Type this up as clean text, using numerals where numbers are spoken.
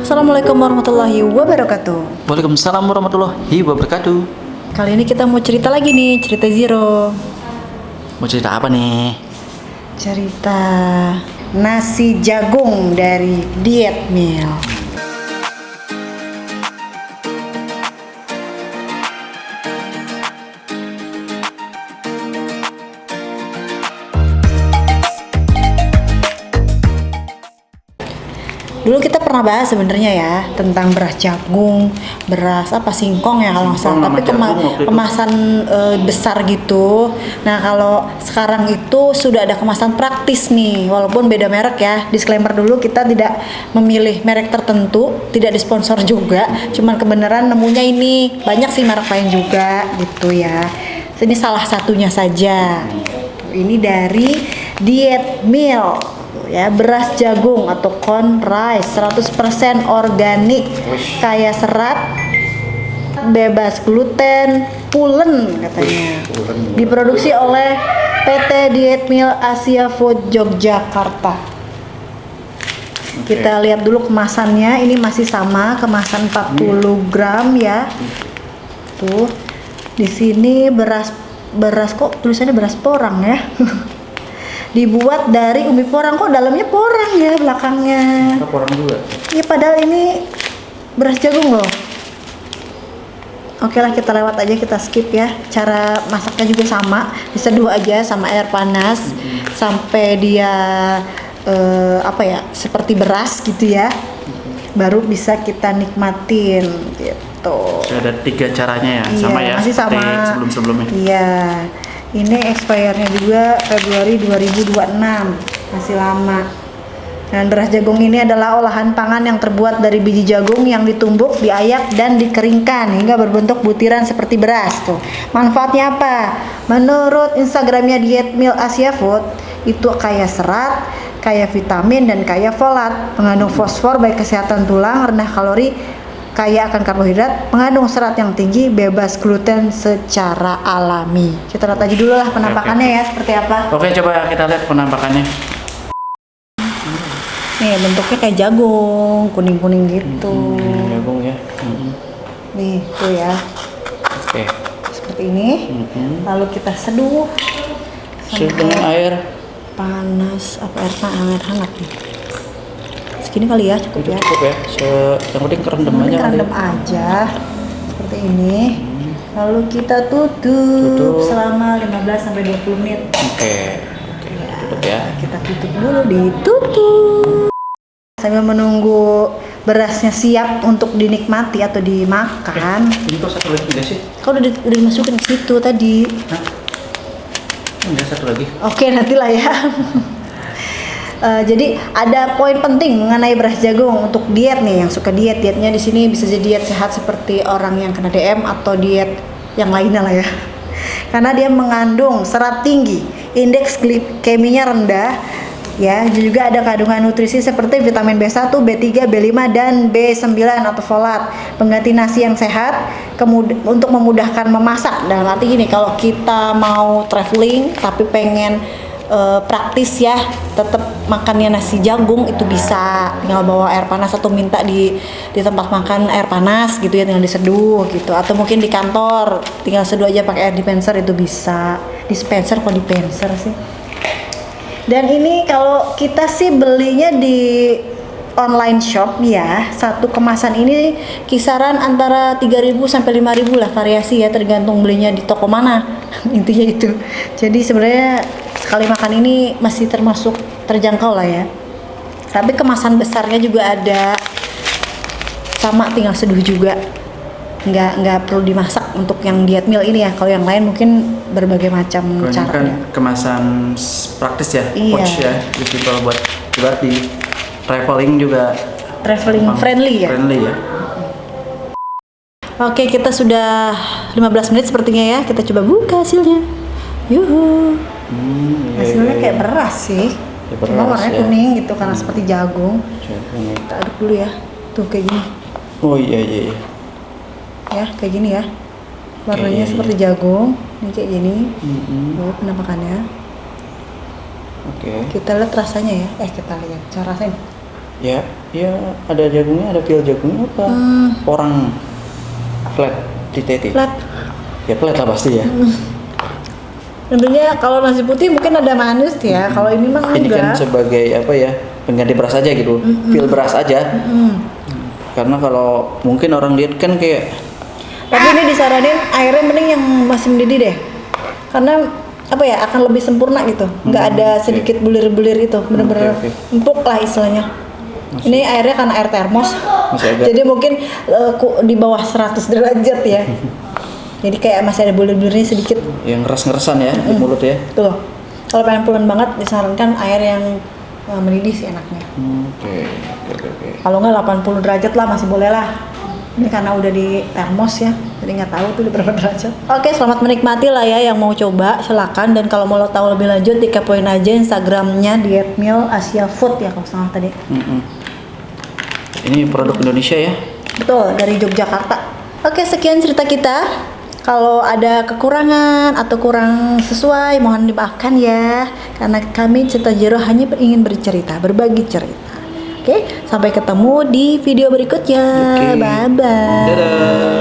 Assalamualaikum warahmatullahi wabarakatuh. Waalaikumsalam warahmatullahi wabarakatuh. Kali ini kita mau cerita lagi nih, cerita Zero. Mau cerita apa nih? Cerita nasi jagung dari Diet Meal. Dulu kita pernah bahas sebenarnya ya tentang beras jagung, beras apa singkong ya kalau nggak salah, tapi kemasan besar gitu. Nah kalau sekarang itu sudah ada kemasan praktis nih, walaupun beda merek ya. Disclaimer dulu, kita tidak memilih merek tertentu, tidak disponsor juga. Cuman kebenaran nemunya ini banyak sih merek lain juga gitu ya. Ini salah satunya saja. Ini dari Diet Meal. Ya, beras jagung atau corn rice 100% organik, kaya serat, bebas gluten, pulen katanya. Diproduksi oleh PT Diet Meal Asia Food Yogyakarta. Kita lihat dulu kemasannya, ini masih sama, kemasan 40 gram ya. Tuh. Di sini beras kok tulisannya beras porang ya. Dibuat dari umbi porang, kok dalamnya porang ya belakangnya. Porang juga. Iya padahal ini beras jagung loh. Oke lah, kita lewat aja, kita skip ya. Cara masaknya juga sama, diseduh aja sama air panas sampai dia seperti beras gitu ya. Baru bisa kita nikmatin gitu. Ada 3 caranya ya, Iya, sama ya. masih sama. Sebelum-sebelumnya. Iya. Ini expirednya juga Februari 2026, masih lama. Dan beras jagung ini adalah olahan pangan yang terbuat dari biji jagung yang ditumbuk, diayak, dan dikeringkan hingga berbentuk butiran seperti beras. Tuh. Manfaatnya apa? Menurut Instagramnya Diet Meal Asia Food, itu kaya serat, kaya vitamin, dan kaya folat, mengandung fosfor baik kesehatan tulang, rendah kalori, kaya akan karbohidrat, mengandung serat yang tinggi, bebas gluten secara alami. Kita lihat aja dulu lah penampakannya ya, seperti apa. Oke, coba kita lihat penampakannya. Nih bentuknya kayak jagung, kuning-kuning gitu. Jagung ya. Nih tuh ya. Oke. Seperti ini. Lalu kita seduh. Dengan air panas, air hangat nih. Segini kali ya, cukup ya. Cukup ya. Yang penting kerendam aja. Kerendam aja. Seperti ini. Lalu kita tutup selama 15 sampai 20 menit. Oke. Tutup ya. Kita tutup dulu, ditutup. Sambil menunggu berasnya siap untuk dinikmati atau dimakan. Ini kok satu lagi enggak sih? Kau udah dimasukin ke situ tadi. Hah? Enggak, satu lagi. Oke, nantilah ya. Jadi ada poin penting mengenai beras jagung untuk diet nih, yang suka dietnya di sini bisa jadi diet sehat seperti orang yang kena DM atau diet yang lainnya lah ya. Karena dia mengandung serat tinggi, indeks glikeminya rendah, ya. Juga ada kandungan nutrisi seperti vitamin B1, B3, B5, dan B9 atau folat, pengganti nasi yang sehat, untuk memudahkan memasak. Dalam arti gini, kalau kita mau traveling tapi pengen praktis ya, tetap makannya nasi jagung itu bisa, tinggal bawa air panas atau minta di tempat makan air panas gitu ya, tinggal diseduh gitu, atau mungkin di kantor tinggal seduh aja pakai air dispenser, itu bisa. Dispenser kok dispenser sih. Dan ini kalau kita sih belinya di online shop ya, satu kemasan ini kisaran antara 3.000 sampai 5.000 lah, variasi ya, tergantung belinya di toko mana. Intinya itu. Jadi sebenarnya sekali makan ini masih termasuk terjangkau lah ya. Tapi kemasan besarnya juga ada, sama tinggal seduh juga. Nggak perlu dimasak untuk yang diet meal ini ya. Kalau yang lain mungkin berbagai macam cara. Kan kemasan praktis ya, iya. Pouch ya, visible buat di traveling juga. Traveling friendly ya. Friendly ya. Oke, kita sudah 15 menit sepertinya ya. Kita coba buka hasilnya. Yuhu. Hasilnya kayak beras sih. Ya, cuma warnanya ya. kuning gitu karena seperti jagung. Kita aduk dulu ya. Tuh kayak gini. Oh iya. Ya, kayak gini ya. Warnanya seperti jagung. Ini kayak gini. Tuh penampakannya. Oke. Kita lihat rasanya ya. Kita lihat cara rasanya. Ya, ada jagungnya, ada pil jagungnya apa? Orang flat di tete. Flat. Ya flat lah pasti ya. Tentunya kalau nasi putih mungkin ada manis ya. Kalau ini mah Ini kan enggak. sebagai apa ya? Pengganti beras aja gitu. Pil beras aja. Karena kalau mungkin orang diet kan kayak Tapi ini disaranin airnya mending yang masih mendidih deh. Karena apa ya, akan lebih sempurna gitu. Nggak ada oke. sedikit bulir-bulir itu. Bener-bener Oke. empuk lah istilahnya. Ini airnya kan air termos. Masih agak- Jadi mungkin di bawah 100 derajat ya. Jadi kayak masih ada bulir-bulirnya sedikit. yang ngeres-ngeresan ya di mulut ya. Tuh. Kalau pengen pulen banget disarankan air yang mendidih sih enaknya. Oke. Kalau nggak 80 derajat lah masih boleh lah. Ini karena udah di termos ya, jadi nggak tahu tuh di berapa derajat. Oke, selamat menikmati lah ya yang mau coba, silakan. Dan kalau mau lo tahu lebih lanjut, dikepoin aja Instagramnya Diet Meal Asia Food ya kalau salah tadi. Ini produk Indonesia ya. Betul, dari Yogyakarta. Oke, sekian cerita kita. Kalau ada kekurangan atau kurang sesuai, mohon dimaafkan ya. Karena kami Cerita Jero hanya ingin bercerita, berbagi cerita. Oke, sampai ketemu di video berikutnya. Oke. Bye-bye. Dadah.